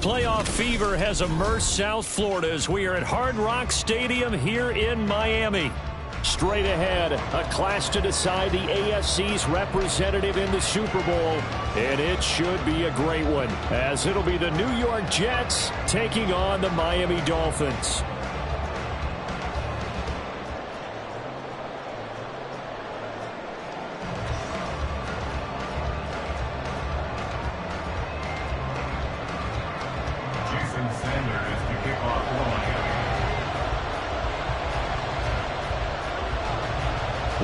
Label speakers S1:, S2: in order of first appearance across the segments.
S1: Playoff fever has immersed South Florida as we are at Hard Rock Stadium here in Miami. Straight ahead, a clash to decide the AFC's representative in the Super Bowl. And it should be a great one, as it'll be the New York Jets taking on the Miami Dolphins.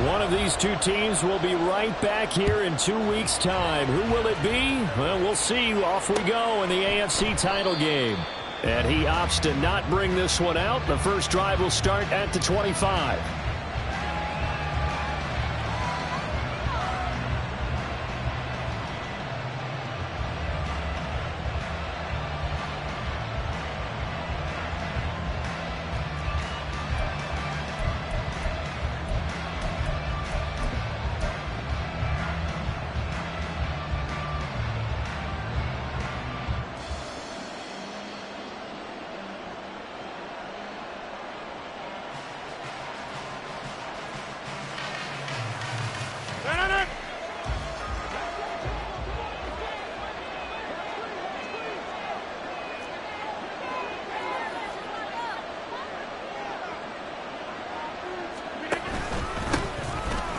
S1: One of these two teams will be right back here in 2 weeks' time. Who will it be? Well, we'll see. Off we go in the AFC title game. And he opts to not bring this one out. The first drive will start at the 25.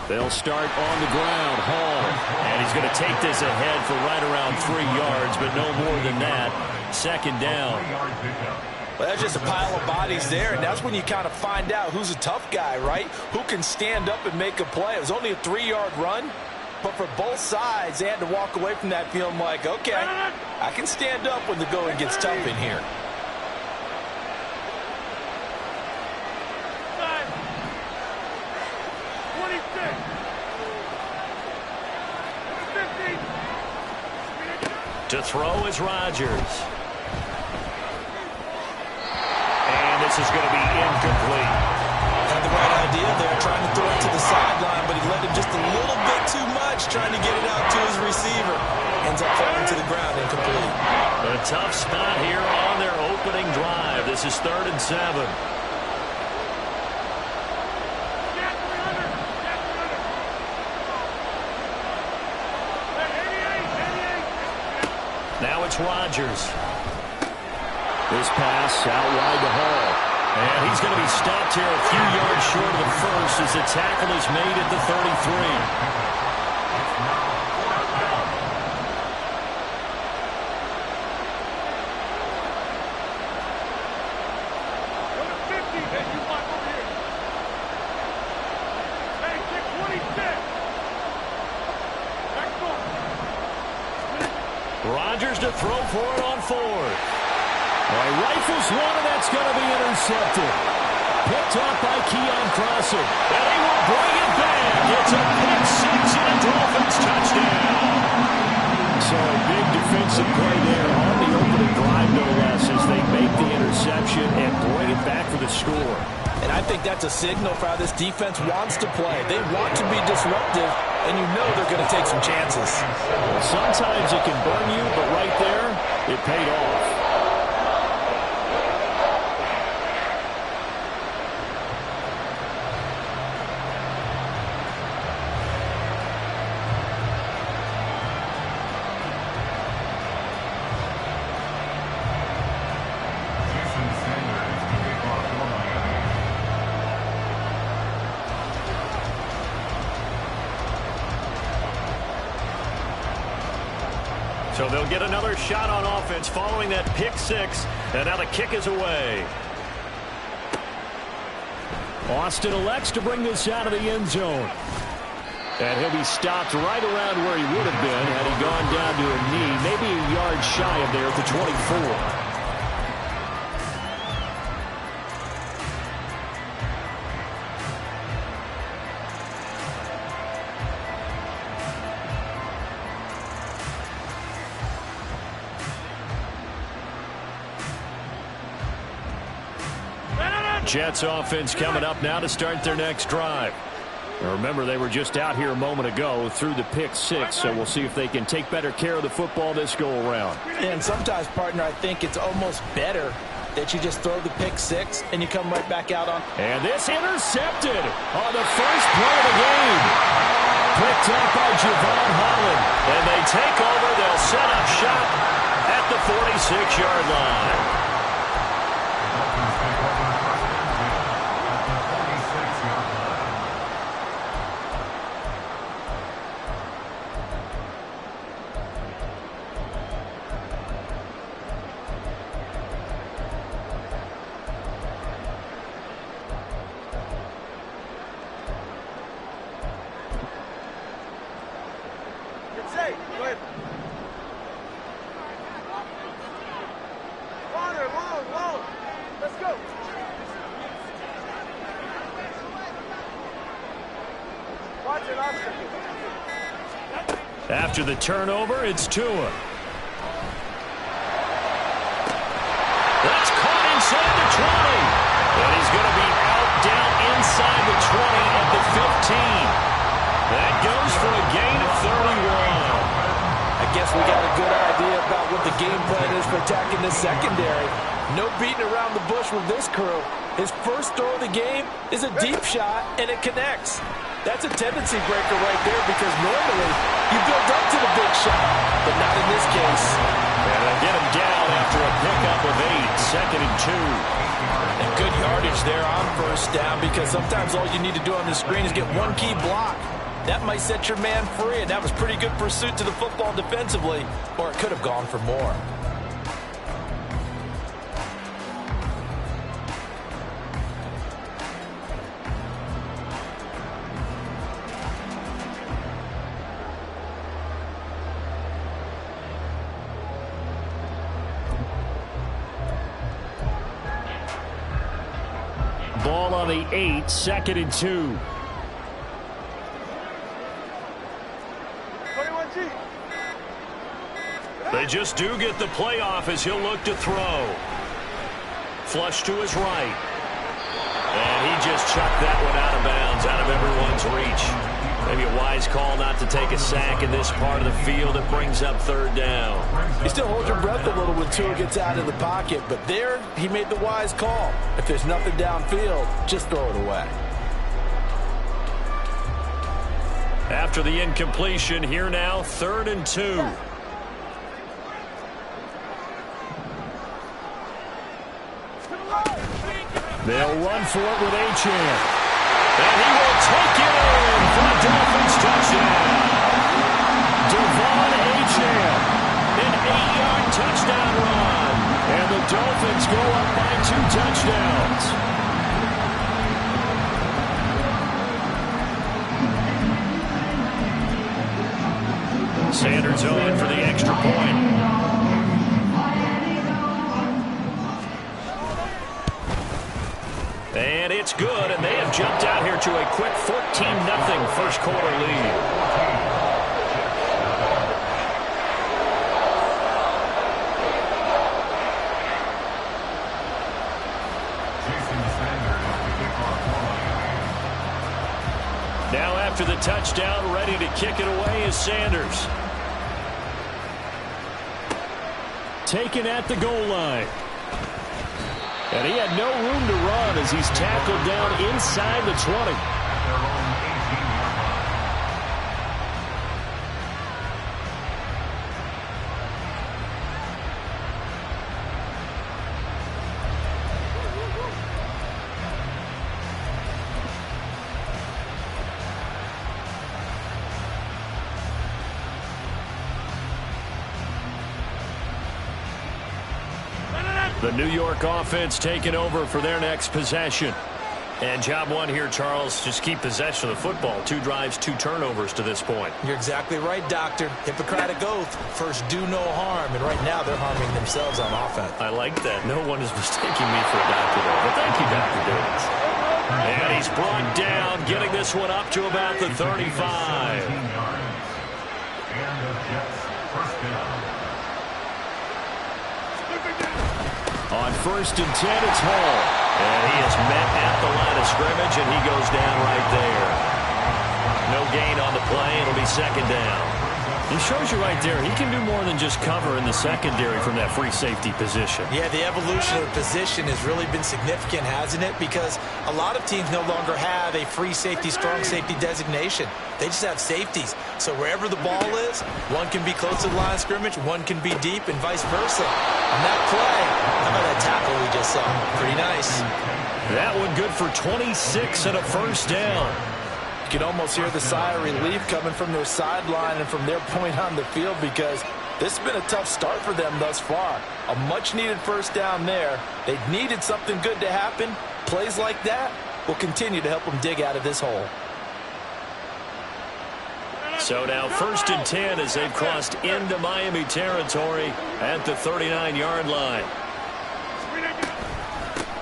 S1: They'll start on the ground. Hall. And he's going to take this ahead for right around 3 yards, but no more than that. Second down.
S2: Well, that's just a pile of bodies there, and that's when you kind of find out who's a tough guy, right? Who can stand up and make a play. It was only a 3-yard run, but for both sides, they had to walk away from that feeling like, okay, I can stand up when the going gets tough in here.
S1: To throw is Rodgers. And this is going to be incomplete.
S2: Had the right idea there, trying to throw it to the sideline, but he led him just a little bit too much, trying to get it out to his receiver. Ends up falling to the ground incomplete.
S1: A tough spot here on their opening drive. This is 3rd and 7. Now it's Rodgers. This pass out wide to Hall. And he's going to be stopped here a few yards short of the first as the tackle is made at the 33. Rodgers to throw for it on 4th. Well, he rifles one, and that's going to be intercepted. Picked up by Keon Crossing. And he will bring it back. It's a pick 6 and a Dolphins touchdown. So a big defensive play there on the opening drive, no less, as they make the interception and bring it back for the score.
S2: And I think that's a signal for how this defense wants to play. They want to be disruptive, and you know they're going to take some chances.
S1: Well, sometimes it can burn you, but right there, it paid off. So they'll get another shot on offense following that pick 6. And now the kick is away. Austin elects to bring this out of the end zone. And he'll be stopped right around where he would have been had he gone down to a knee, maybe a yard shy of there at the 24. Jets offense coming up now to start their next drive. Now remember, they were just out here a moment ago through the pick six, so we'll see if they can take better care of the football this go-around.
S2: And sometimes, partner, I think it's almost better that you just throw the pick six and you come right back out on.
S1: And this intercepted on the first play of the game. Picked up by Javon Holland. And they take over. They'll set up shop at the 46-yard line. After the turnover, it's Tua. That's caught inside the 20. And he's going to be out down inside the 20 at the 15. That goes for a gain of 31.
S2: I guess we got a good idea about what the game plan is for attacking the secondary. No beating around the bush with this crew. His first throw of the game is a deep shot, and it connects. That's a tendency breaker right there because normally you build up to the big shot, but not in this case.
S1: And they get him down after a pickup of 8, 2nd and 2.
S2: And good yardage there on first down because sometimes all you need to do on the screen is get one key block. That might set your man free, and that was pretty good pursuit to the football defensively, or it could have gone for more.
S1: Ball on the 8, 2nd and 2. They just do get the playoff as he'll look to throw. Flush to his right. And he just chucked that one out of bounds, out of everyone's reach. Maybe a wise call not to take a sack in this part of the field that brings up 3rd down.
S2: You still hold your breath a little when Tua gets out of the pocket, but there he made the wise call. If there's nothing downfield, just throw it away.
S1: After the incompletion, here now, 3rd and 2. They'll run for it with Achane. And he will take it in for a Dolphins touchdown. Devon Achane, an 8-yard touchdown run. And the Dolphins go up by 2 touchdowns. Sanders on for the extra point. And it's good, and they have jumped out here to a quick 14-0 first quarter lead. Now after the touchdown, ready to kick it away is Sanders. Taken at the goal line. And he had no room to run as he's tackled down inside the 20. The New York offense taking over for their next possession. And job one here, Charles, just keep possession of the football. 2 drives, 2 turnovers to this point.
S2: You're exactly right, Doctor. Hippocratic oath. First, do no harm. And right now, they're harming themselves on offense.
S1: I like that. No one is mistaking me for a doctor, though. But thank you, Dr. Davis. And he's brought down, getting this one up to about the 35. On 1st and 10, it's Hall. And he is met at the line of scrimmage, and he goes down right there. No gain on the play. It'll be 2nd down. He shows you right there, he can do more than just cover in the secondary from that free safety position.
S2: Yeah, the evolution of the position has really been significant, hasn't it? Because a lot of teams no longer have a free safety, strong safety designation. They just have safeties. So wherever the ball is, one can be close to the line of scrimmage, one can be deep, and vice versa. On that play, how about that tackle we just saw? Pretty nice.
S1: That one good for 26 and a 1st down.
S2: You can almost hear the sigh of relief coming from their sideline and from their point on the field, because this has been a tough start for them thus far. A much-needed 1st down there. They needed something good to happen. Plays like that will continue to help them dig out of this hole.
S1: So now 1st and 10 as they've crossed into Miami territory at the 39-yard line.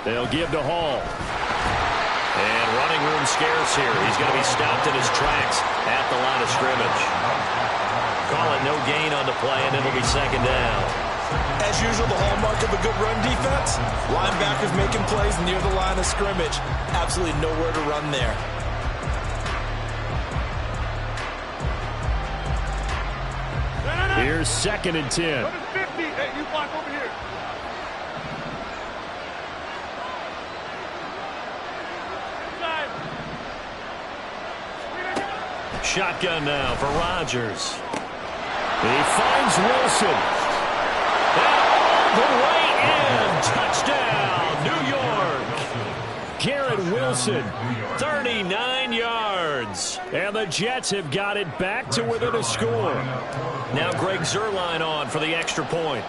S1: They'll give to Hall. And running room scarce here. He's going to be stopped in his tracks at the line of scrimmage. Call it no gain on the play, and it'll be 2nd down.
S2: As usual, the hallmark of a good run defense, linebackers making plays near the line of scrimmage. Absolutely nowhere to run there.
S1: Here's 2nd and 10.
S3: Hey, you block over here.
S1: Shotgun now for Rodgers. He finds Wilson. And all the way in. Touchdown, New York. Garrett Wilson, 39 yards. And the Jets have got it back to within a score. Now Greg Zuerlein on for the extra point.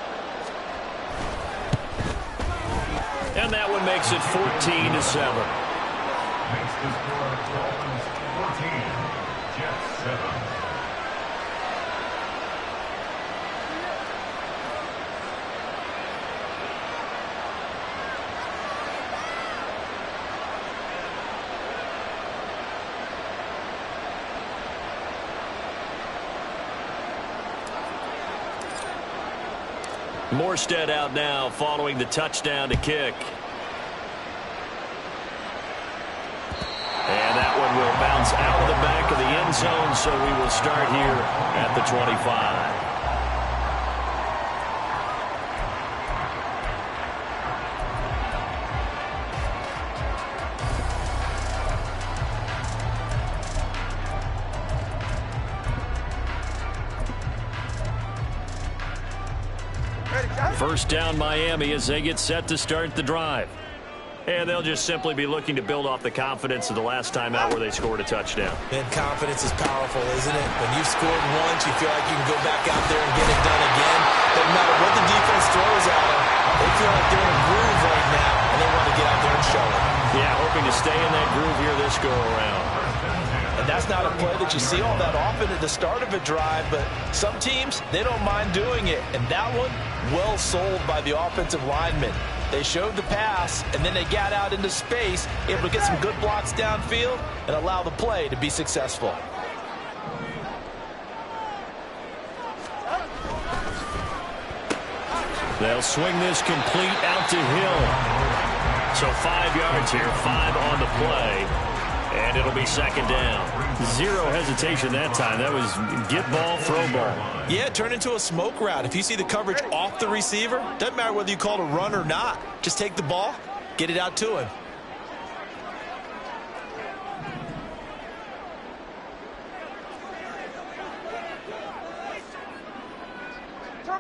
S1: And that one makes it 14-7.
S3: Makes the score Dolphins 14, Jets 7.
S1: Morstead out now following the touchdown to kick. And that one will bounce out of the back of the end zone, so we will start here at the 25. First down Miami as they get set to start the drive. And they'll just simply be looking to build off the confidence of the last time out where they scored a touchdown.
S2: And confidence is powerful, isn't it? When you've scored once, you feel like you can go back out there and get it done again. Doesn't matter what the defense throws at them. They feel like they're in a groove right now, and they want to get out there and show it.
S1: Yeah, hoping to stay in that groove here this go-around.
S2: And that's not a play that you see all that often at the start of a drive, but some teams, they don't mind doing it. And that one, well sold by the offensive lineman. They showed the pass, and then they got out into space, able to get some good blocks downfield and allow the play to be successful.
S1: They'll swing this complete out to Hill. So 5 yards here, 5 on the play. And it'll be second down. Zero hesitation that time. That was get ball, throw ball.
S2: Yeah, turn into a smoke route. If you see the coverage off the receiver, doesn't matter whether you call it a run or not. Just take the ball, get it out to him.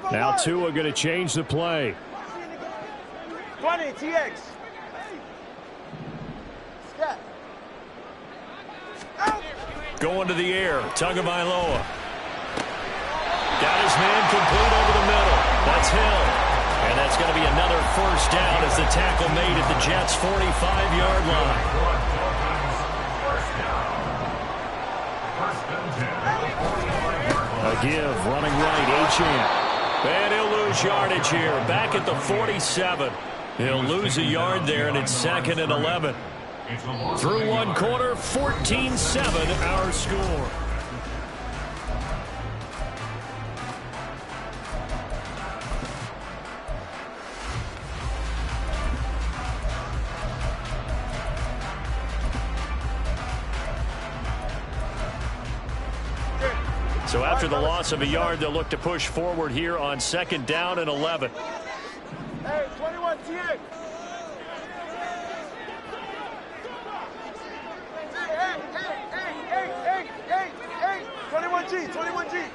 S1: Now Tua going to change the play.
S3: 20, TX. Step.
S1: Going to the air. Tagovailoa. Got his man complete over the middle. That's Hill. And that's going to be another first down as the tackle made at the Jets' 45-yard line. A give, running right, Achane. And he'll lose yardage here, back at the 47. He'll lose a yard there, and it's 2nd and 11. Through one quarter, 14-7 our score. So after the loss of a yard, they'll look to push forward here on 2nd down and 11.
S3: Hey, 21 TX. Hey, 21G.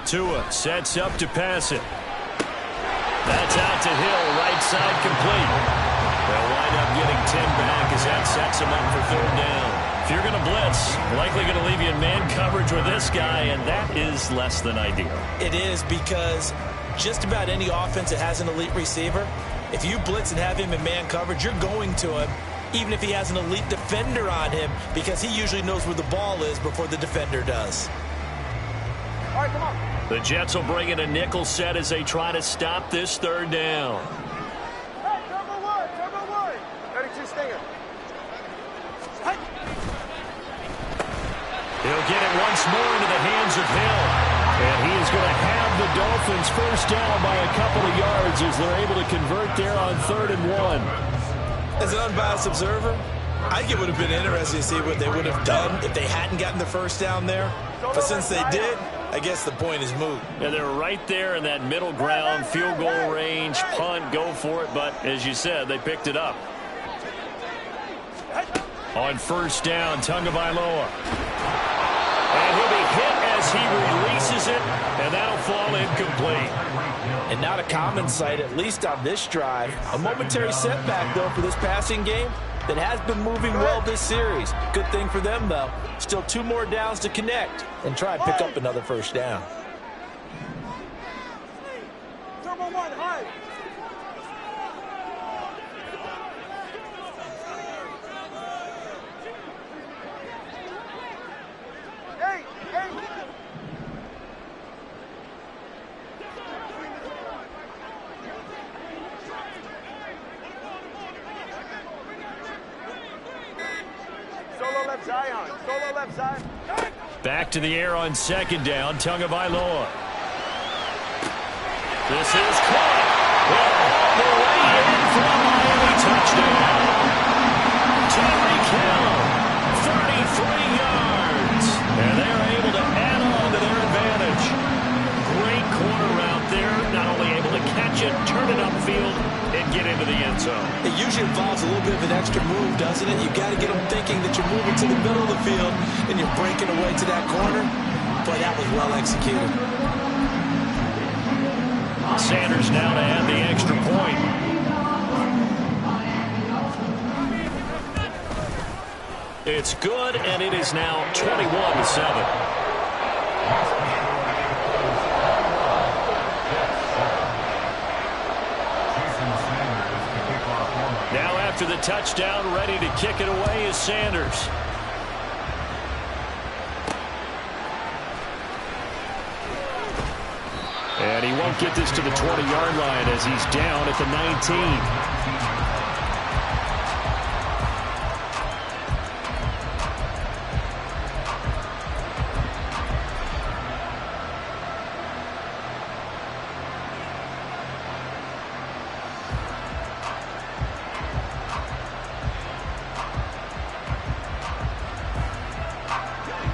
S1: Tua sets up to pass it. That's out to Hill, right side complete. They'll wind up getting 10 back as that sets him up for 3rd down. If you're going to blitz, likely going to leave you in man coverage with this guy, and that is less than ideal.
S2: It is, because just about any offense that has an elite receiver, if you blitz and have him in man coverage, you're going to him, even if he has an elite defender on him, because he usually knows where the ball is before the defender does.
S3: All right, come on.
S1: The Jets will bring in a nickel set as they try to stop this 3rd down.
S3: Hey, turbo one. 32 stinger. Hey.
S1: He'll get it once more into the hands of Hill. And he is going to have the Dolphins first down by a couple of yards as they're able to convert there on 3rd and 1.
S2: As an unbiased observer, I think it would have been interesting to see what they would have done if they hadn't gotten the first down there. But since they did, I guess the point is moot.
S1: Yeah, they're right there in that middle ground, field goal range, punt, go for it. But as you said, they picked it up. On 1st down, Tagovailoa. And he'll be hit as he releases it, and that'll fall incomplete.
S2: And not a common sight, at least on this drive. A momentary setback, though, for this passing game that has been moving well this series. Good thing for them, though. Still 2 more downs to connect and try and pick up another first down.
S3: Turbo one, high. Hey. Solo left side.
S1: Back to the air on 2nd down, Tagovailoa. This is caught. All the way in for a Miami touchdown. Tyreek Hill, 33 yards. And they're able to add on to their advantage. Great corner out there, not only able to catch it, turn it upfield, and get into the end zone.
S2: It usually involves a little bit of an extra move, doesn't it? You got to get them thinking that you're moving to the middle of the field and you're breaking away to that corner. Boy, that was well executed.
S1: Sanders now to add the extra point. It's good, and it is now 21-7. Now after the touchdown, ready to kick it away is Sanders. And he won't get this to the 20-yard line as he's down at the 19.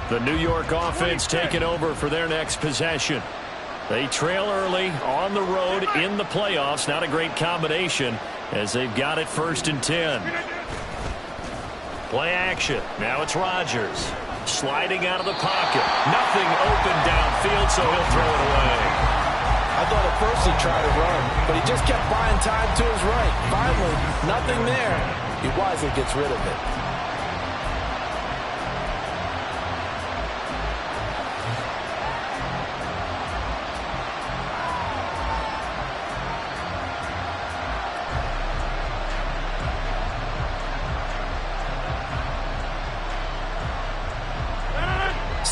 S1: The New York offense taking over for their next possession. They trail early on the road in the playoffs. Not a great combination as they've got it 1st and 10. Play action. Now it's Rodgers sliding out of the pocket. Nothing open downfield, so he'll throw it away.
S2: I thought at first he tried to run, but he just kept buying time to his right. Finally, nothing there. He wisely gets rid of it.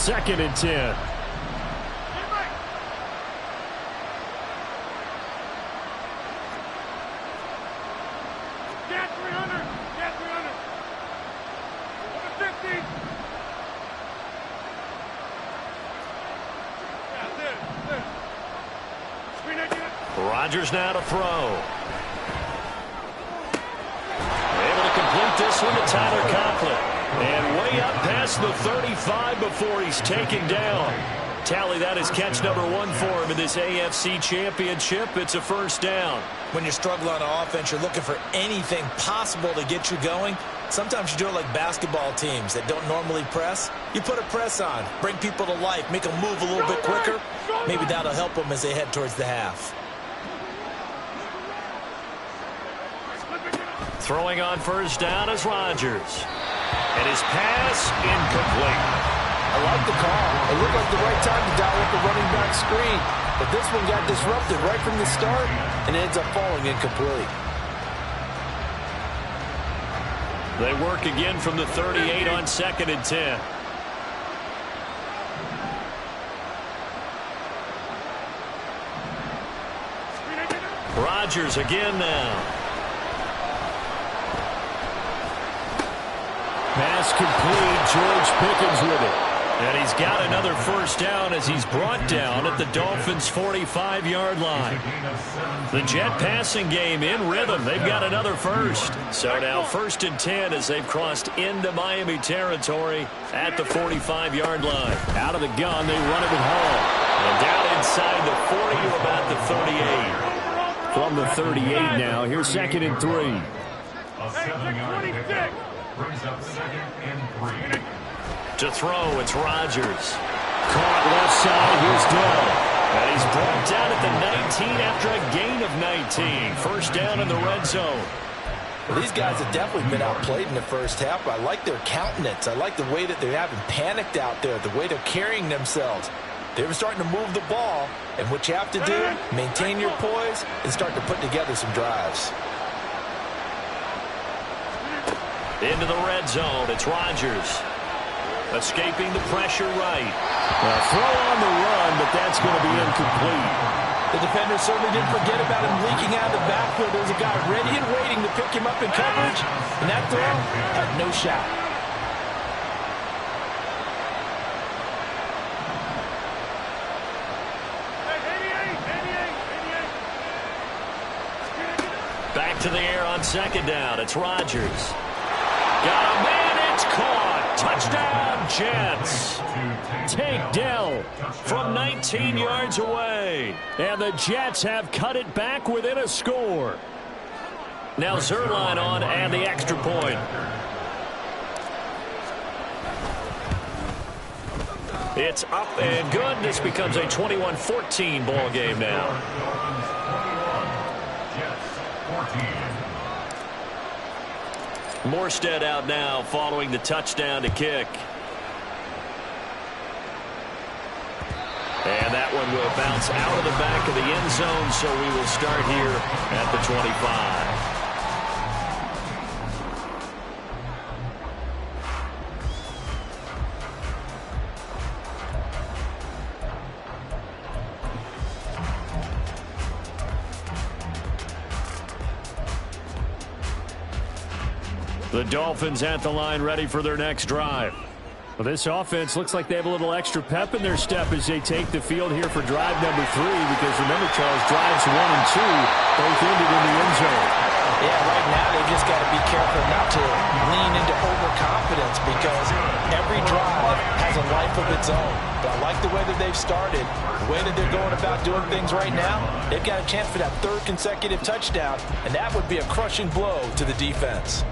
S1: 2nd and 10. Rodgers now to throw. Able to complete this one to Tyler Conklin. And way up past the 35 before he's taken down. Tally, that is catch number 1 for him in this AFC Championship. It's a first down.
S2: When you struggle on offense, you're looking for anything possible to get you going. Sometimes you do it like basketball teams that don't normally press. You put a press on, bring people to life, make them move a little bit quicker. Maybe that'll help them as they head towards the half.
S1: Throwing on first down is Rodgers. And his pass incomplete.
S2: I like the call. It looked like the right time to dial up the running back screen. But this one got disrupted right from the start and ends up falling incomplete.
S1: They work again from the 38 on 2nd and 10. Rodgers again now. Pass complete. George Pickens with it. And he's got another first down as he's brought down at the Dolphins' 45-yard line. The Jet passing game in rhythm. They've got another first. So now 1st and 10 as they've crossed into Miami territory at the 45-yard line. Out of the gun, they run it with Hall. And down inside the 40 to about the 38. From the 38 now, here's 2nd and 3.
S4: Brings up 2nd and 3.
S1: To throw, it's Rodgers. Caught left side, here's Dell. And he's brought down at the 19 after a gain of 19. First down in the red zone.
S2: Well, these guys have definitely been outplayed in the first half. I like their countenance. I like the way that they haven't panicked out there, the way they're carrying themselves. They were starting to move the ball, and what you have to do, maintain your poise and start to put together some drives.
S1: Into the red zone, it's Rodgers. Escaping the pressure right. A throw on the run, but that's going to be incomplete.
S2: The defender certainly didn't forget about him leaking out of the backfield. There's a guy ready and waiting to pick him up in coverage, and that throw had no shot.
S1: Back to the air on 2nd down. It's Rodgers. Got a man, it's caught. Touchdown, Jets. Take Dell from 19 yards away. And the Jets have cut it back within a score. Now Zerline on and the extra point. It's up and good. This becomes a 21-14 ball game now. Morstead out now following the touchdown to kick. And that one will bounce out of the back of the end zone, so we will start here at the 25. The Dolphins at the line ready for their next drive. Well, this offense looks like they have a little extra pep in their step as they take the field here for drive number 3 because remember, Charles, drives 1 and 2 both ended in the end zone.
S2: Yeah, right now they've just got to be careful not to lean into overconfidence because every drive has a life of its own. But I like the way that they've started, the way that they're going about doing things right now. They've got a chance for that 3rd consecutive touchdown, and that would be a crushing blow to the defense.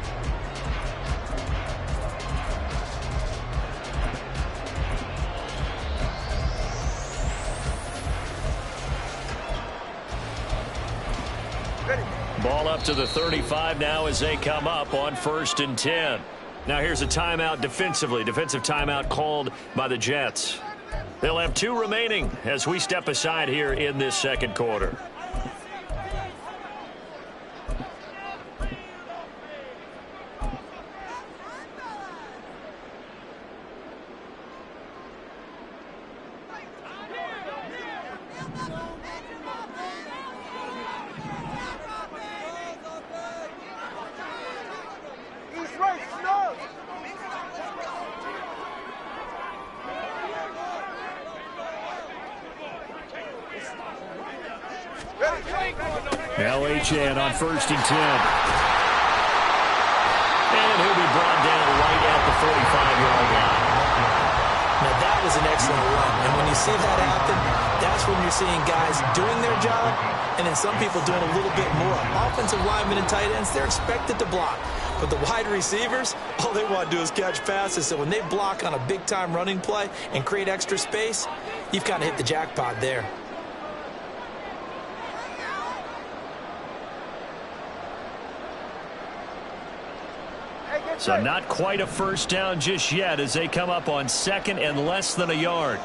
S1: Ball up to the 35 now as they come up on 1st and 10. Now here's a timeout defensively. Defensive timeout called by the Jets. They'll have 2 remaining as we step aside here in this 2nd quarter. Now Achan on 1st and 10. And he'll be brought down right at the 45-yard line.
S2: Now, that was an excellent run. And when you see that happen, that's when you're seeing guys doing their job and then some people doing a little bit more. Offensive linemen and tight ends, they're expected to block. But the wide receivers, all they want to do is catch passes. So when they block on a big-time running play and create extra space, you've kind of hit the jackpot there.
S1: So not quite a first down just yet as they come up on 2nd and less than a yard.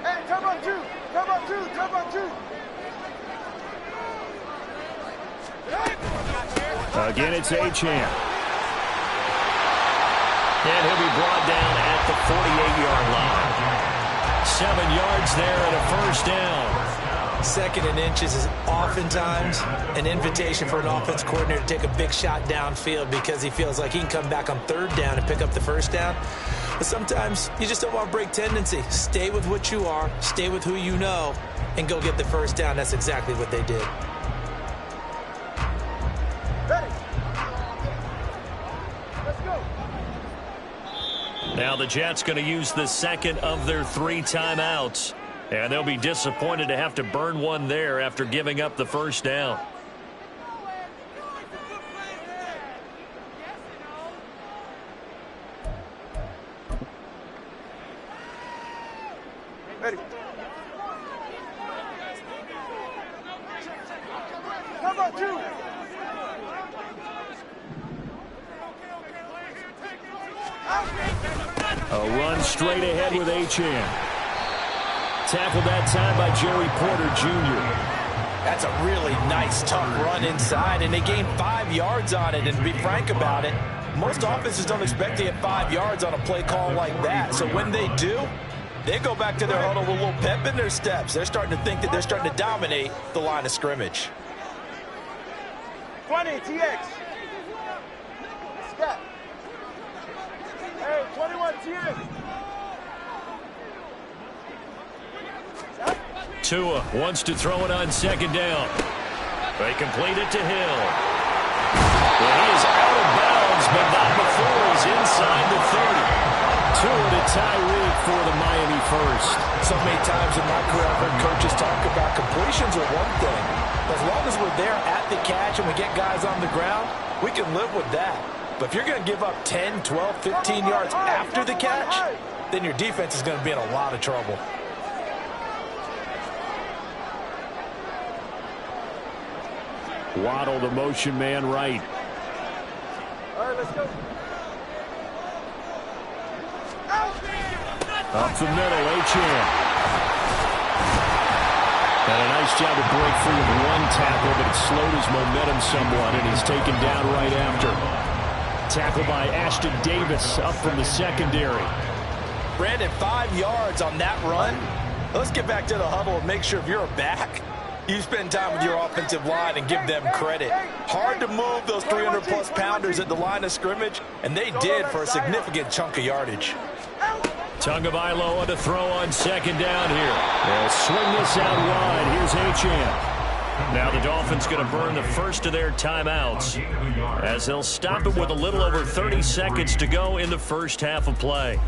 S3: Hey, turbo two.
S1: Again, it's Achan. And he'll be brought down at the 48-yard line. 7 yards there and a first down.
S2: 2nd and inches is oftentimes an invitation for an offense coordinator to take a big shot downfield because he feels like he can come back on 3rd down and pick up the first down. But sometimes you just don't want to break tendency. Stay with what you are, stay with who you know, and go get the first down. That's exactly what they did.
S3: Ready. Let's go.
S1: Now the Jets going to use the 2nd of their 3 timeouts. And they'll be disappointed to have to burn one there after giving up the first down.
S3: Ready. Come on, two.
S1: A run straight ahead with Achan. Tackled that time by Joey Porter Jr.
S2: That's a really nice, tough run inside, and they gained 5 yards on it. And to be frank about it, most offenses don't expect to get 5 yards on a play call like that. So when they do, they go back to their huddle with a little pep in their steps. They're starting to think that they're starting to dominate the line of scrimmage.
S3: 20, TX. Scat. Hey, 21, TX.
S1: Tua wants to throw it on 2nd down. They complete it to Hill. Well, he is out of bounds, but not before he's inside the 30. Tua to Tyreek for the Miami first.
S2: So many times in my career, I've heard coaches talk about completions are one thing. As long as we're there at the catch and we get guys on the ground, we can live with that. But if you're going to give up 10, 12, 15 yards after the catch, then your defense is going to be in a lot of trouble.
S1: Waddle, the motion man, right.
S3: All right, let's go.
S1: Up the middle, Achan. And a nice job to break free of one tackle, but it slowed his momentum somewhat, and he's taken down right after. Tackle by Ashton Davis up from the secondary.
S2: Brandon, 5 yards on that run. Let's get back to the huddle and make sure if you're a back, you spend time with your offensive line and give them credit. Hard to move those 300-plus pounders at the line of scrimmage, and they did for a significant chunk of yardage.
S1: Tagovailoa to throw on 2nd down here. They'll swing this out wide. Here's Achan. Now the Dolphins going to burn the first of their timeouts as they'll stop it with a little over 30 seconds to go in the first half of play.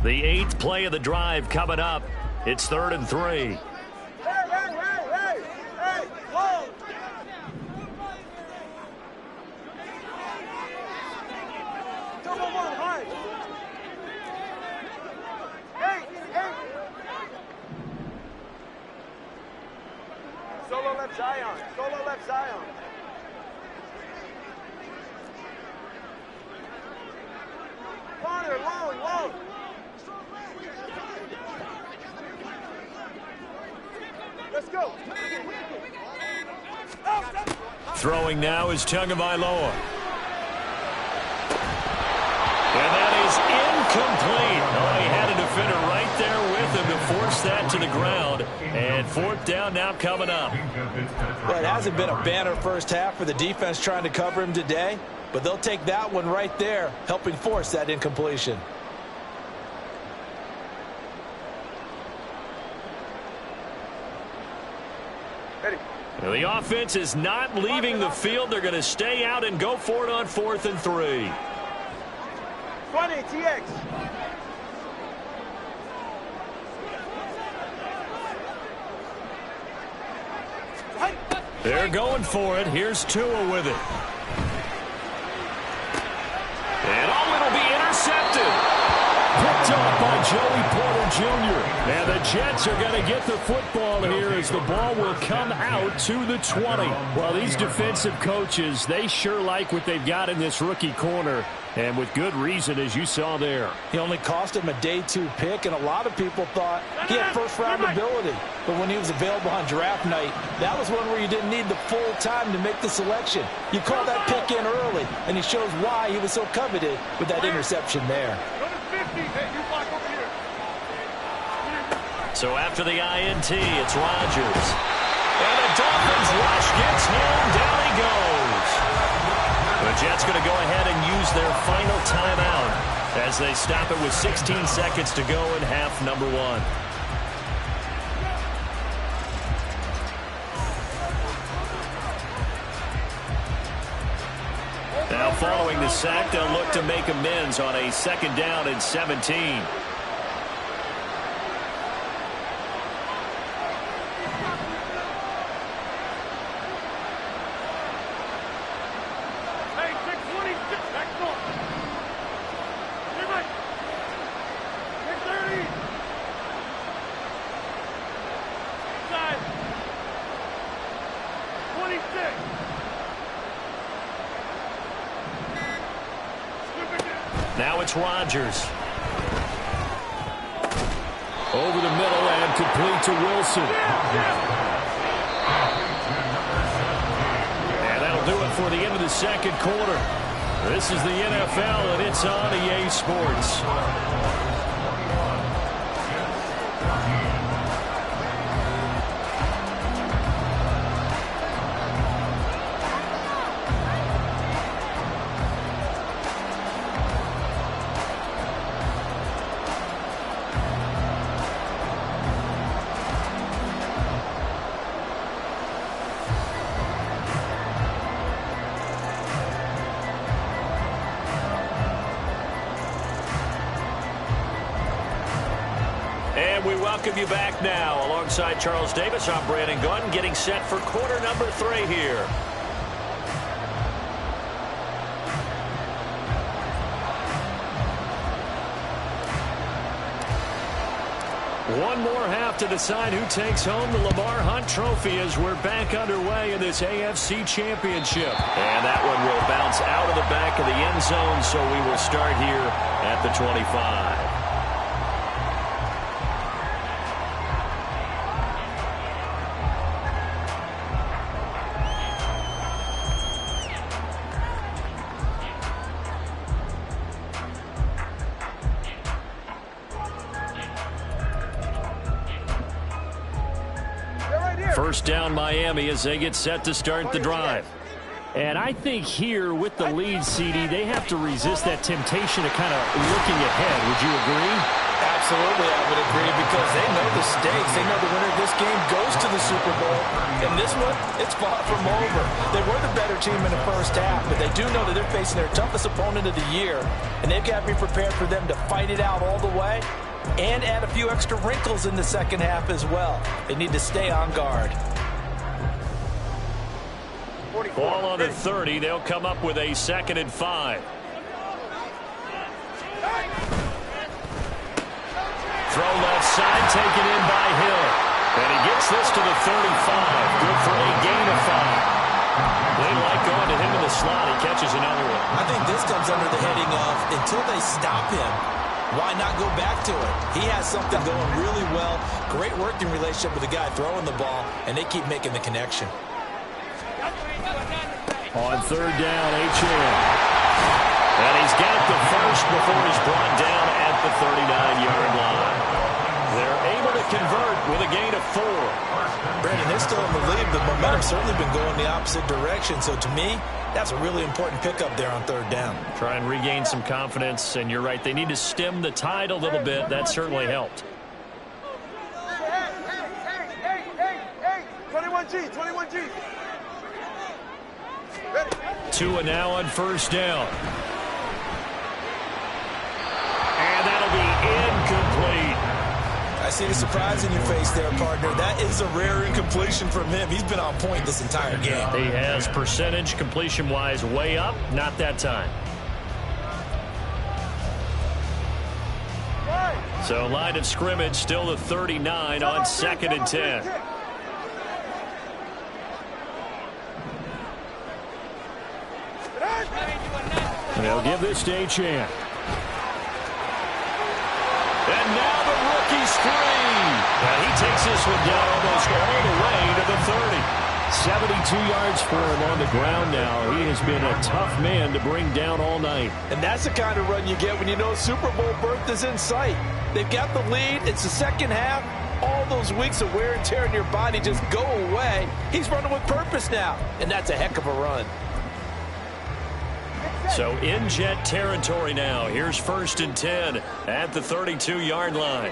S1: The 8th play of the drive coming up. It's 3rd and 3.
S3: Hey, whoa. Double one, high. Hey. Solo left Zion. Corner, long. Let's go.
S1: Throwing now is Tagovailoa. And that is incomplete. Oh, he had a defender right there with him to force that to the ground. And fourth down now coming up.
S2: Well, it hasn't been a banner first half for the defense trying to cover him today, but they'll take that one right there, helping force that incompletion.
S1: The offense is not leaving the field. They're going to stay out and go for it on 4th and 3.
S3: 20, TX.
S1: They're going for it. Here's Tua with it. And it'll be intercepted. Picked off by Joey Porter Jr. And the Jets are going to get the football here as the ball will come out to the 20. Well, these defensive coaches, they sure like what they've got in this rookie corner. And with good reason, as you saw there.
S2: He only cost him a day 2 pick, and a lot of people thought he had first-round ability. But when he was available on draft night, that was one where you didn't need the full time to make the selection. You call that pick in early, and he shows why he was so coveted with that interception there.
S1: So after the INT, it's Rodgers. And the Dolphins rush gets him. Down he goes. The Jets going to go ahead and use their final timeout as they stop it with 16 seconds to go in half number 1. Now following the sack, they'll look to make amends on a 2nd down and 17. Now it's Rodgers. Over the middle and complete to Wilson. And that'll do it for the end of the 2nd quarter. This is the NFL, and it's on EA Sports. We welcome you back now. Alongside Charles Davis, I'm Brandon Gunn, getting set for quarter number 3 here. One more half to decide who takes home the Lamar Hunt Trophy as we're back underway in this AFC Championship. And that one will bounce out of the back of the end zone, so we will start here at the 25. First down Miami as they get set to start the drive. And I think here with the lead, CD, they have to resist that temptation of kind of looking ahead. Would you agree?
S2: Absolutely, I would agree, because they know the stakes. They know the winner of this game goes to the Super Bowl. And this one, it's far from over. They were the better team in the first half, but they do know that they're facing their toughest opponent of the year. And they've got to be prepared for them to fight it out all the way and add a few extra wrinkles in the second half as well. They need to stay on guard.
S1: Ball on the 30. They'll come up with a 2nd and 5. Throw left side, taken in by Hill. And he gets this to the 35. Good for a gain of 5. They like going to him in the slot. He catches another one.
S2: I think this comes under the heading of, until they stop him, why not go back to it? He has something going really well. Great working relationship with the guy throwing the ball, and they keep making the connection.
S1: On 3rd down, H.M. And he's got the first before he's brought down at the 39-yard line. They're able to
S2: still in the lead, but momentum's certainly been going the opposite direction. So to me, that's a really important pickup there on third down.
S1: Try and regain some confidence, and you're right. They need to stem the tide a little bit. That certainly helped.
S3: 21G. Ready.
S1: Tua now on first down. And that'll be incomplete.
S2: I see the surprise in your face there, partner. That is a rare incompletion from him. He's been on point this entire game.
S1: He has percentage completion-wise way up. Not that time. So line of scrimmage still the 39 on 2nd and 10. And they'll give this to Achane. And now the rookie's free. And he takes this one down almost all the way to the 30. 72 yards for him on the ground now. He has been a tough man to bring down all night.
S2: And that's the kind of run you get when you know Super Bowl berth is in sight. They've got the lead. It's the second half. All those weeks of wear and tear in your body just go away. He's running with purpose now. And that's a heck of a run.
S1: So in Jet territory now. Here's 1st and 10 at the 32-yard line.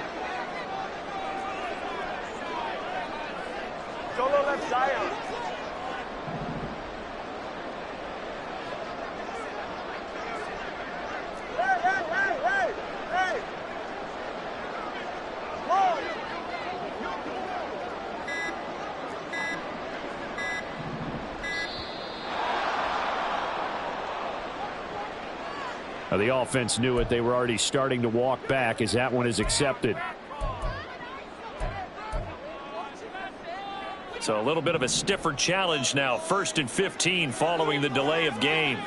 S3: Solo left Zion. Hey! Whoa!
S1: The offense knew it. They were already starting to walk back as that one is accepted. So a little bit of a stiffer challenge now. 1st and 15 following the delay of game.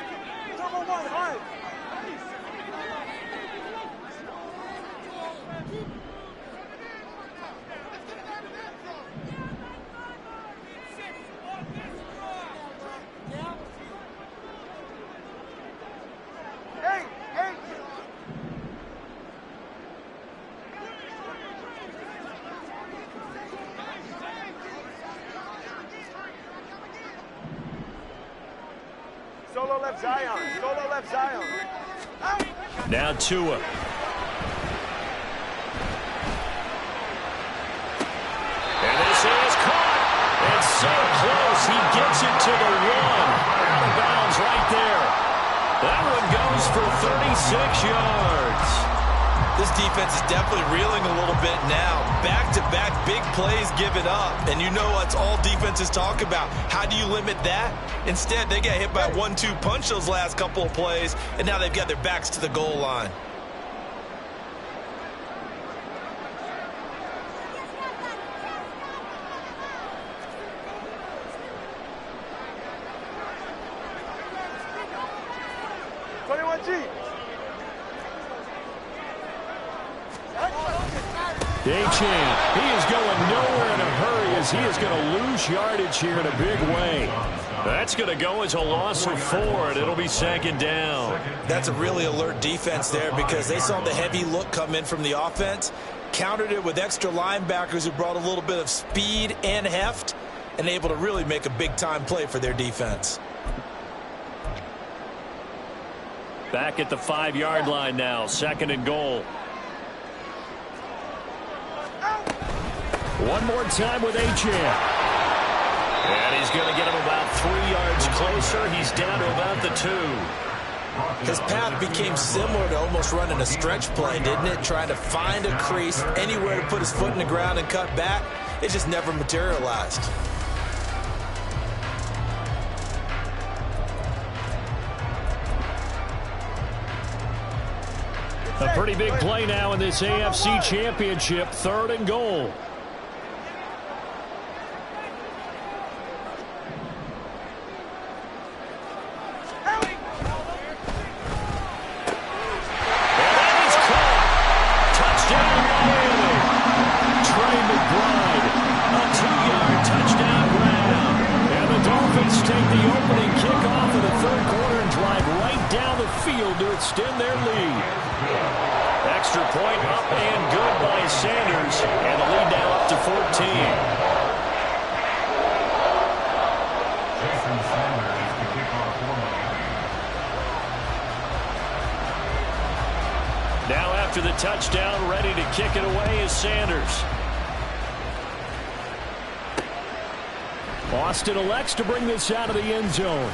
S3: Solo left Zion.
S1: Now Tua. And this is caught. It's so close. He gets it to the 1. Out of bounds right there. That one goes for 36 yards.
S2: This defense is definitely reeling a little bit now. Back-to-back big plays given up. And you know what's all defenses talk about. How do you limit that? Instead, they got hit by a 1-2 punch those last couple of plays, and now they've got their backs to the goal line.
S1: Achane, he is going nowhere in a hurry as he is going to lose yardage here in a big way. That's going to go as a loss of 4, and it'll be 2nd down.
S2: That's a really alert defense there because they saw the heavy look come in from the offense, countered it with extra linebackers who brought a little bit of speed and heft, and able to really make a big-time play for their defense.
S1: Back at the 5-yard line now, 2nd and goal. One more time with Achane. And he's going to get him about 3 yards closer. He's down to about the 2.
S2: His path became similar to almost running a stretch play, didn't it? Trying to find a crease, anywhere to put his foot in the ground and cut back. It just never materialized.
S1: A pretty big play now in this AFC Championship. 3rd and goal. To extend their lead. Extra point up and good by Sanders, and the lead now up to 14. after the touchdown, ready to kick it away is Sanders. Austin elects to bring this out of the end zone.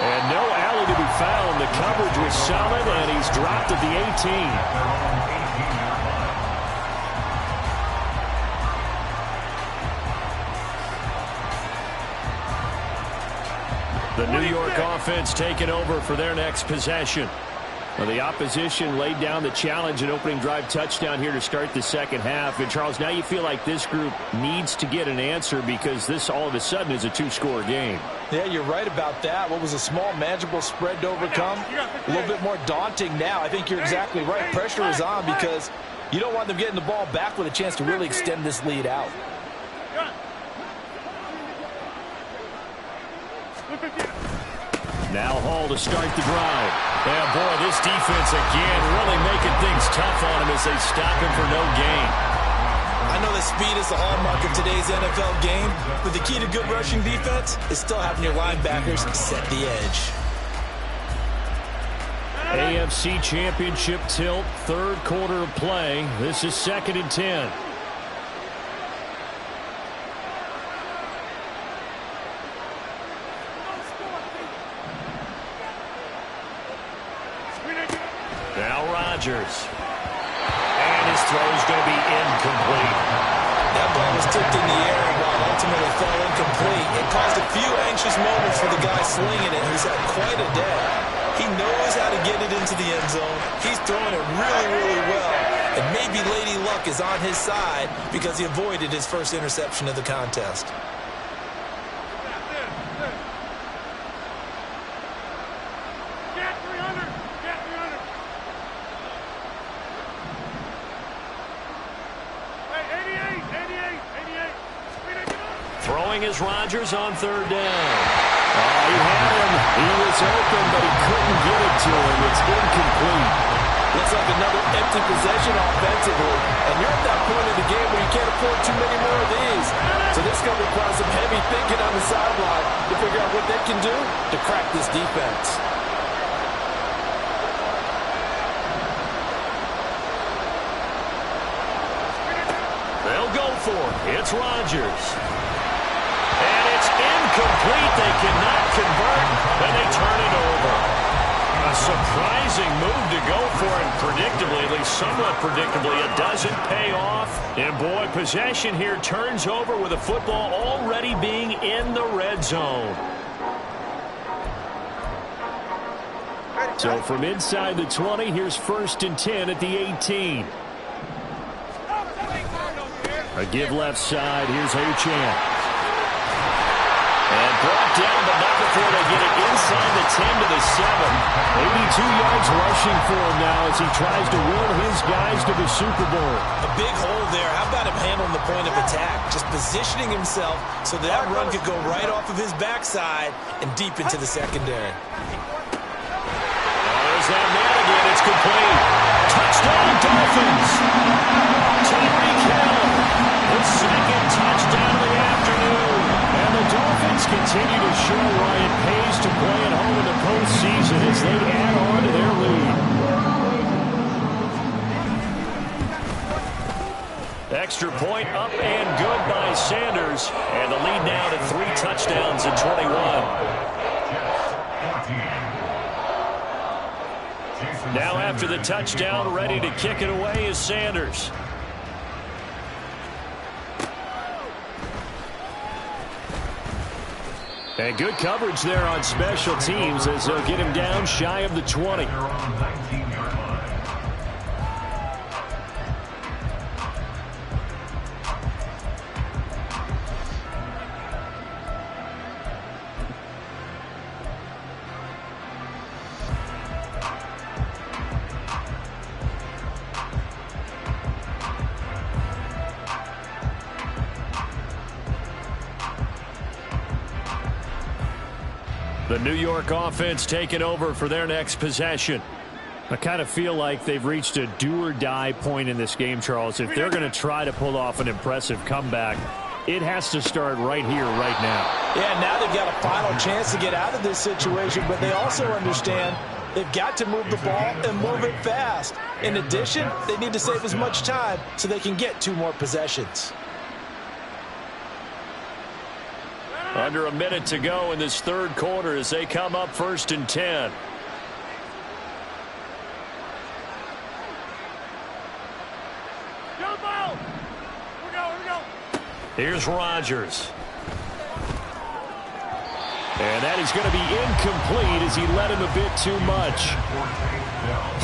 S1: And no alley to be found. The coverage was solid, and he's dropped at the 18. The New York offense taking over for their next possession. Well, the opposition laid down the challenge and opening drive touchdown here to start the second half. And, Charles, now you feel like this group needs to get an answer because this all of a sudden is a two-score game.
S2: Yeah, you're right about that. What was a small, manageable spread to overcome? A little bit more daunting now. I think you're exactly right. Pressure is on because you don't want them getting the ball back with a chance to really extend this lead out.
S1: Now Hall to start the drive. Yeah, boy, this defense again really making things tough on him as they stop him for no gain.
S2: I know that speed is the hallmark of today's NFL game, but the key to good rushing defense is still having your linebackers set the edge.
S1: AFC Championship tilt, third quarter of play. This is 2nd and 10. Now Rodgers. And his throw is going to be incomplete.
S2: That ball was tipped in the air while ultimately fell incomplete. It caused a few anxious moments for the guy slinging it, who's had quite a day. He knows how to get it into the end zone. He's throwing it really, really well. And maybe Lady Luck is on his side because he avoided his first interception of the contest.
S1: Throwing is Rodgers on third down. Oh, he had him. He was open, but he couldn't get it to him. It's incomplete.
S2: Looks like another empty possession offensively. And you're at that point in the game where you can't afford too many more of these. So this is going to require some heavy thinking on the sideline to figure out what they can do to crack this defense.
S1: They'll go for it. It's Rodgers. And it's incomplete. They cannot convert, and they turn it over. A surprising move to go for it predictably, at least somewhat predictably. It doesn't pay off. And, boy, possession here turns over with the football already being in the red zone. So from inside the 20, here's 1st and 10 at the 18. A give left side. Here's Achane. And brought down, but not before they get it inside the 10 to the 7. 82 yards rushing for him now as he tries to win his guys to the Super Bowl.
S2: A big hole there. How about him handling the point of attack? Just positioning himself so that run could go right off of his backside and deep into the secondary.
S1: There's that man again. It's complete. Touchdown, Dolphins. Tyreek Hill, the second touchdown of the afternoon. And the Dolphins continue to show why it pays to play at home in the postseason as they add on to their lead. Extra point up and good by Sanders. And the lead now to 3 touchdowns at 21. Now after the touchdown, ready to kick it away is Sanders. And good coverage there on special teams as they'll get him down shy of the 20. The New York offense taking over for their next possession. I kind of feel like they've reached a do-or-die point in this game, Charles. If they're going to try to pull off an impressive comeback, it has to start right here, right now.
S2: Yeah, now they've got a final chance to get out of this situation, but they also understand They've got to move the ball and move it fast. In addition, they need to save as much time so they can get 2 more possessions.
S1: Under a minute to go in this third quarter as they come up 1st and 10. Here's Rodgers. And that is going to be incomplete as he led him a bit too much.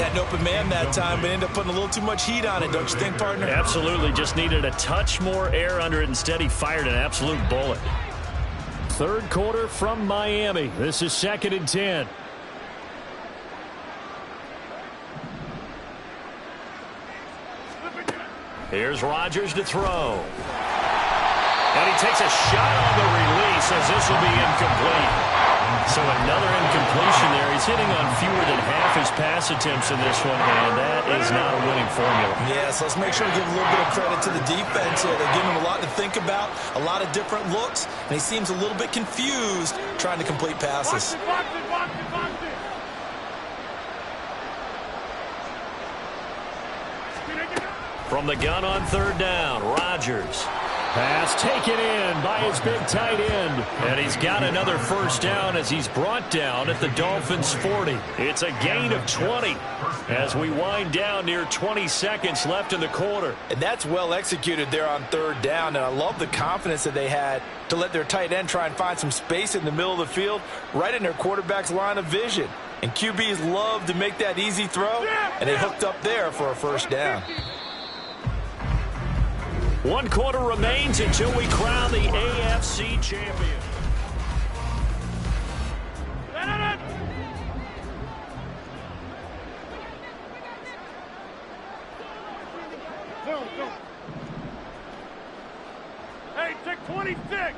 S2: Had an open man that time, but ended up putting a little too much heat on it, don't you think, partner?
S1: Absolutely. Just needed a touch more air under it. Instead, he fired an absolute bullet. Third quarter from Miami. This is 2nd and 10. Here's Rodgers to throw. And he takes a shot on the release as this will be incomplete. So another incompletion there. He's hitting on fewer than half his pass attempts in this one, and that is not a winning formula.
S2: Yes, let's make sure we give a little bit of credit to the defense here. They're giving him a lot to think about, a lot of different looks, and he seems a little bit confused trying to complete passes.
S1: From the gun on 3rd down, Rodgers. Pass taken in by his big tight end. And he's got another 1st down as he's brought down at the Dolphins' 40. It's a gain of 20 as we wind down near 20 seconds left in the quarter.
S2: And that's well executed there on 3rd down. And I love the confidence that they had to let their tight end try and find some space in the middle of the field, right in their quarterback's line of vision. And QBs love to make that easy throw, and they hooked up there for a 1st down.
S1: 1 quarter remains until we crown the AFC champion.
S3: Hey, take 26.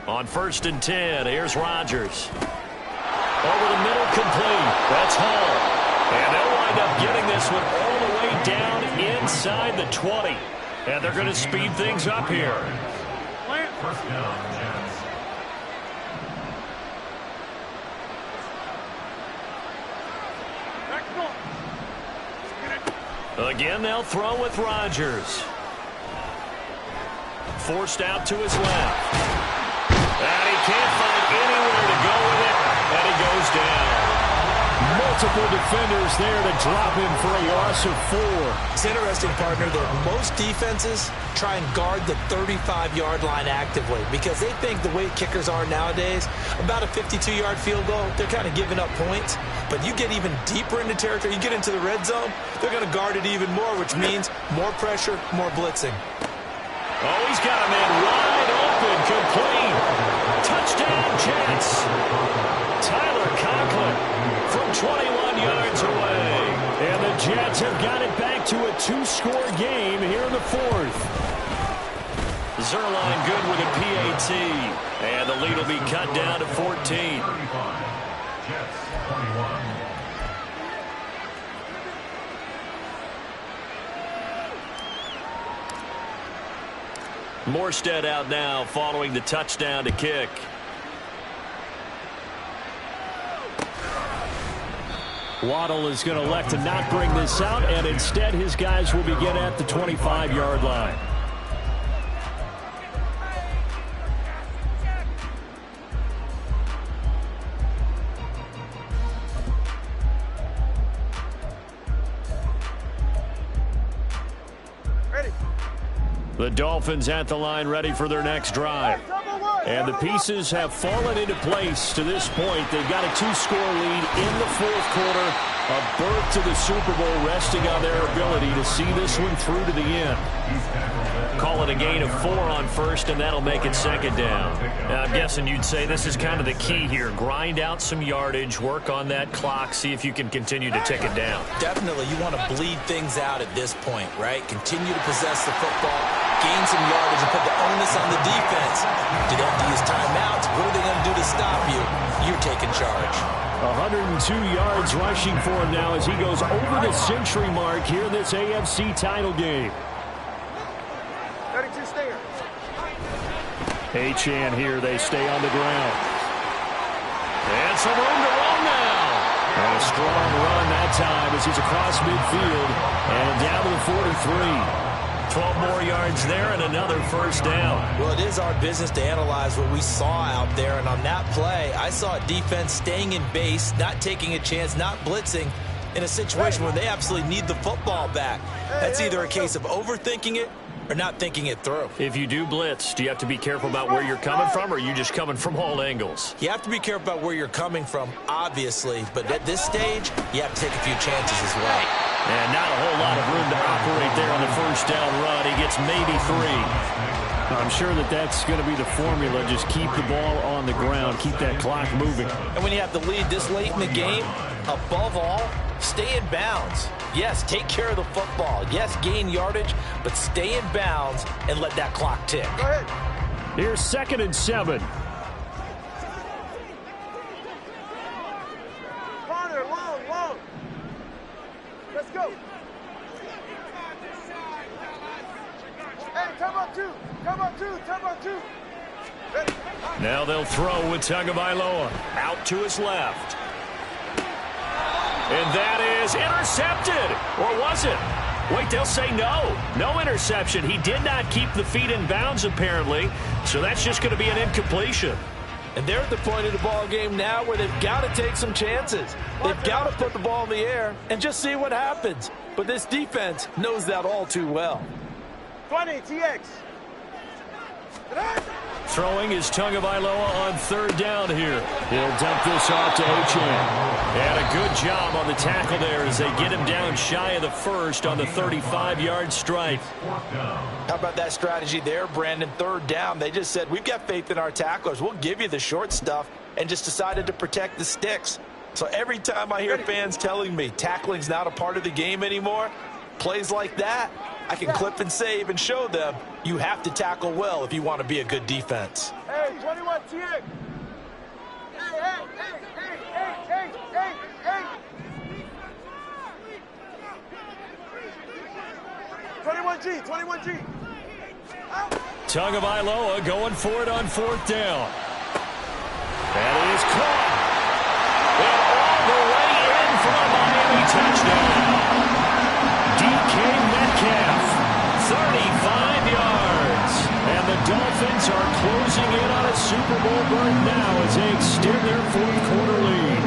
S1: On 1st and 10, here's Rodgers. Over the middle, complete. That's Hall. And they'll wind up getting this one all the way down inside the 20. And they're going to speed things up here.
S4: 1st down, Jets.
S1: Again, they'll throw with Rodgers. Forced out to his left. And he can't find anywhere to go with it. And he goes down. Multiple defenders there to drop him for a loss of 4.
S2: It's interesting, partner, that most defenses try and guard the 35-yard line actively because they think the way kickers are nowadays, about a 52-yard field goal, they're kind of giving up points. But you get even deeper into territory, you get into the red zone, they're going to guard it even more, which means more pressure, more blitzing.
S1: Oh, he's got a man wide open, complete. Touchdown, Jets. Tyler Conklin from 21 yards away. And the Jets have got it back to a 2-score game here in the 4th. Zerline good with a PAT. And the lead will be cut down to 14.
S4: 35. Jets 21.
S1: Morstead out now following the touchdown to kick. Waddle is going to elect to not bring this out, and instead his guys will begin at the 25-yard line.
S3: Ready.
S1: The Dolphins at the line ready for their next drive. And the pieces have fallen into place to this point. They've got a 2-score lead in the 4th quarter. A berth to the Super Bowl resting on their ability to see this one through to the end. Call it a gain of 4 on 1st, and that'll make it 2nd down. Now, I'm guessing you'd say this is kind of the key here. Grind out some yardage, work on that clock, see if you can continue to tick it down.
S2: Definitely, you want to bleed things out at this point, right? Continue to possess the football, gain some yardage, and put the onus on the defense. Do they have to use timeouts? What are they going to do to stop you? You're taking charge.
S1: 102 yards rushing for him now as he goes over the century mark here in this AFC title game.
S3: 32 stinger.
S1: Achane here. They stay on the ground. And some room to run now. And a strong run that time as he's across midfield and down to the 43. 12 more yards there and another first down.
S2: Well, it is our business to analyze what we saw out there. And on that play, I saw a defense staying in base, not taking a chance, not blitzing in a situation where they absolutely need the football back. That's either a case of overthinking it or not thinking it through.
S1: If you do blitz, do you have to be careful about where you're coming from, or are you just coming from all angles?
S2: You have to be careful about where you're coming from, obviously. But at this stage, you have to take a few chances as well.
S1: And not a whole lot of room to operate there on the first down run. He gets maybe 3. I'm sure that's going to be the formula. Just keep the ball on the ground. Keep that clock moving.
S2: And when you have the lead this late in the game, above all, stay in bounds. Yes, take care of the football. Yes, gain yardage, but stay in bounds and let that clock tick.
S3: Go ahead.
S1: Here's 2nd and 7.
S3: Corner, long. Let's go. Hey, come on, two. Ready.
S1: Now they'll throw with Tagovailoa. Out to his left. And that is intercepted. Or was it? Wait, they'll say no. No interception. He did not keep the feet in bounds, apparently. So that's just going to be an incompletion.
S2: And they're at the point of the ball game now where they've got to take some chances. They've got to put the ball in the air and just see what happens. But this defense knows that all too well.
S3: 20, TX.
S1: Throwing is Tagovailoa on 3rd down here. He'll dump this off to Achane. And a good job on the tackle there as they get him down shy of the first on the 35-yard strike.
S2: How about that strategy there, Brandon? 3rd down. They just said, we've got faith in our tacklers. We'll give you the short stuff, and just decided to protect the sticks. So every time I hear fans telling me tackling's not a part of the game anymore, plays like that, I can clip and save and show them you have to tackle well if you want to be a good defense.
S3: Hey, 21, TX. Hey. 21G.
S1: Tagovailoa going for it on 4th down. That is caught. And all the way in for a Miami touchdown. DK Metcalf, 35 yards. And the Dolphins are closing in on a Super Bowl berth now as they extend their 4th quarter lead.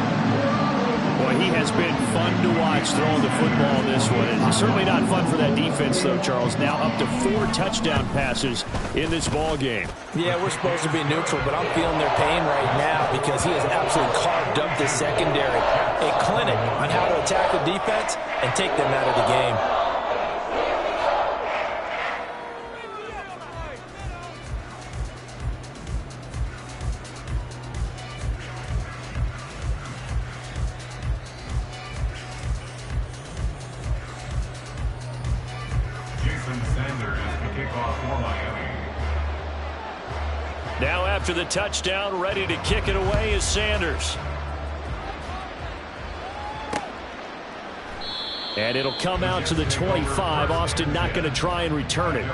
S1: Boy, he has been fun to watch throwing the football this one. And certainly not fun for that defense, though, Charles. Now up to 4 touchdown passes in this ball game.
S2: Yeah, we're supposed to be neutral, but I'm feeling their pain right now because he has absolutely carved up this secondary. A clinic on how to attack the defense and take them out of the game.
S1: Now after the touchdown, ready to kick it away is Sanders. And it'll come out to the 25. Austin not going to try and return it.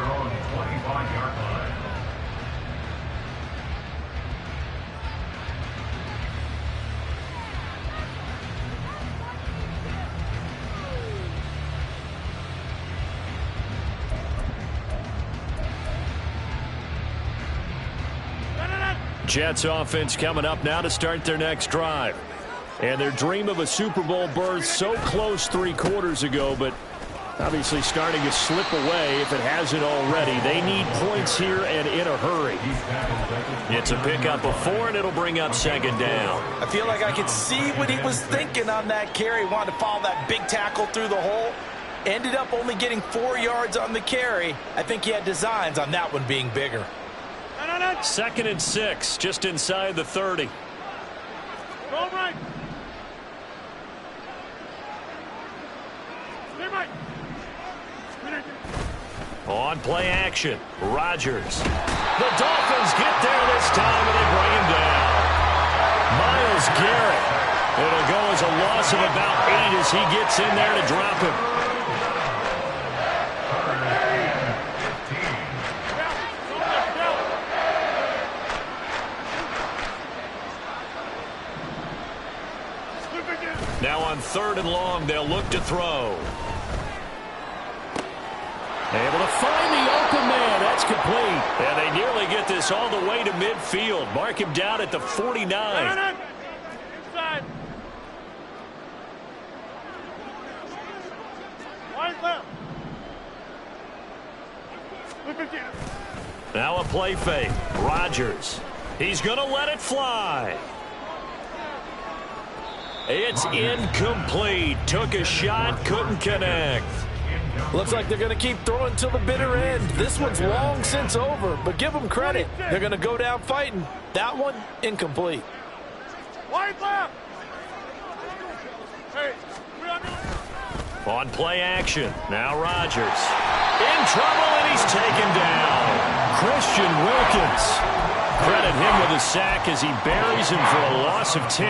S1: Jets offense coming up now to start their next drive. And their dream of a Super Bowl berth so close 3 quarters ago, but obviously starting to slip away if it hasn't already. They need points here and in a hurry. It's a pickup of 4, and it'll bring up 2nd down.
S2: I feel like I could see what he was thinking on that carry. Wanted to follow that big tackle through the hole. Ended up only getting 4 yards on the carry. I think he had designs on that one being bigger.
S1: 2nd and 6, just inside the 30.
S3: Go right.
S1: On play action, Rodgers. The Dolphins get there this time, and they bring him down. Myles Garrett. It'll go as a loss of about 8 as he gets in there to drop him. 3rd and long. They'll look to throw. Able to find the open man. That's complete. And they nearly get this all the way to midfield. Mark him down at the 49.
S3: Inside. Wide left. Look again.
S1: Now a play fake. Rodgers. He's going to let it fly. It's incomplete. Took a shot, couldn't connect.
S2: Looks like they're going to keep throwing till the bitter end. This one's long since over, but give them credit. They're going to go down fighting. That one, incomplete.
S3: Wide left. Hey,
S1: On play action. Now Rodgers. In trouble, and he's taken down. Christian Wilkins. Credit him with a sack as he buries him for a loss of 10.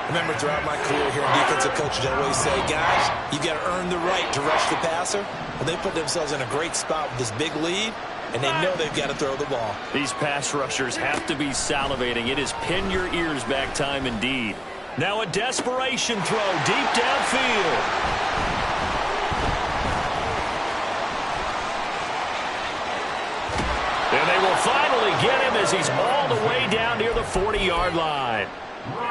S2: Remember, throughout my career here in defensive coaches, I always say, guys, you got to earn the right to rush the passer. Well, they put themselves in a great spot with this big lead, and they know they've got to throw the ball.
S1: These pass rushers have to be salivating. It is pin your ears back time indeed. Now a desperation throw deep downfield. And they will finally get him as he's all the way down near the 40-yard line.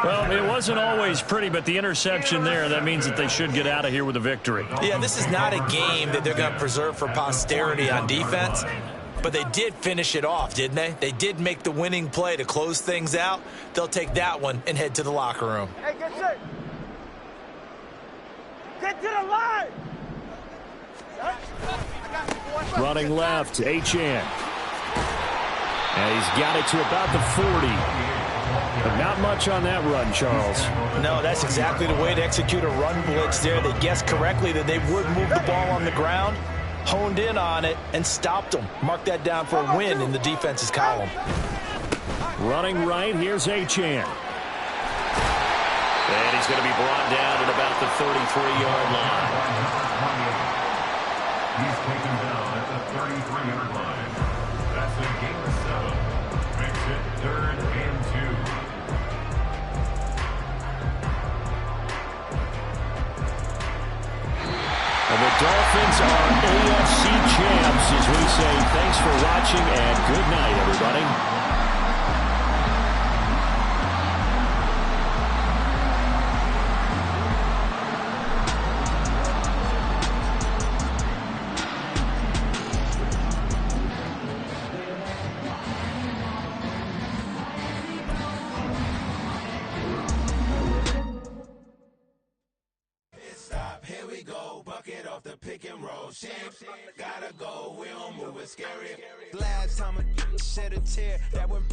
S1: Well, it wasn't always pretty, but the interception there, that means that they should get out of here with a victory.
S2: Yeah, this is not a game that they're going to preserve for posterity on defense, but they did finish it off, didn't they? They did make the winning play to close things out. They'll take that one and head to the locker room.
S3: Hey, get set. Get to the line.
S1: Running left, Achane. And he's got it to about the 40. But not much on that run, Charles.
S2: No, that's exactly the way to execute a run blitz there. They guessed correctly that they would move the ball on the ground, honed in on it, and stopped them. Mark that down for a win in the defense's column.
S1: Running right, here's Achane. And he's going to be brought down at about the 33-yard line.
S4: He's taken down at the 33-yard line. That's a gain of 7. Makes it 3rd and 2.
S1: And the Dolphins are AFC champs as we say thanks for watching and good night, everybody.
S5: Last time I shed a tear that went